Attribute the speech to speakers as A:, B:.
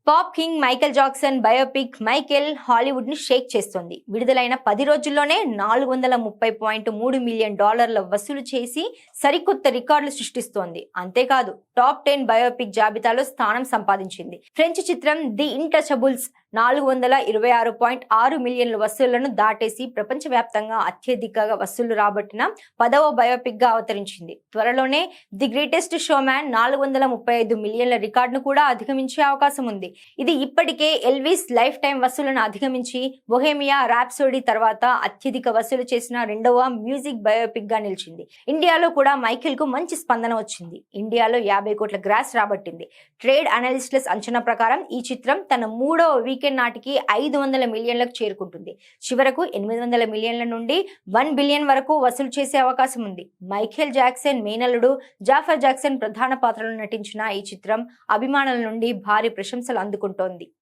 A: Pop king Michael Jackson biopic Michael Hollywood ని షేక్ చేస్తోంది. విడుదలైన 10 రోజుల్లోనే $430.3 మిలియన్ వసూలు చేసి సరికొత్త రికార్డులు సృష్టిస్తోంది. అంతేకాదు టాప్ 10 బయోపిక్ జాబితాలో స్థానం సంపాదించింది. ఫ్రెంచ్ చిత్రం ది ఇంటచబుల్స్ 426.6 మిలియన్ల వసూళ్లను దాటేసి ప్రపంచవ్యాప్తంగా అత్యధిక వసూళ్లు రాబట్టిన 10వ బయోపిక్ గా అవతరించింది. త్వరలోనే ది గ్రేటెస్ట్ షోమ్యాన్ 435 మిలియన్ల రికార్డును కూడా అధిగమించే అవకాశం ఉంది. ఇది ఇప్పటికే ఎల్విస్ లైఫ్ టైం వసూలను అధిగమించి బొహేమియా ర్యాప్సోడీ తర్వాత అత్యధిక వసూలు చేసిన రెండవ మ్యూజిక్ బయోపిక్ గా నిలిచింది. ఇండియాలో కూడా మైకేల్ కు మంచి స్పందన వచ్చింది. ఇండియాలో 50 కోట్ల గ్రాస్ రాబట్టింది. ట్రేడ్ అనలిస్టుల అంచనా ప్రకారం ఈ చిత్రం తన 3వ వీకెండ్ నాటికి 500 మిలియన్లకు చేరుకుంటుంది. చివరకు 800 మిలియన్ల నుండి 1 బిలియన్ వరకు వసూలు చేసే అవకాశం ఉంది. మైఖేల్ జాక్సన్ మేనల్లుడు జాఫర్ జాక్సన్ ప్రధాన పాత్రలో నటించిన ఈ చిత్రం అభిమానుల నుండి భారీ ప్రశంసలు అందుకుంటోంది.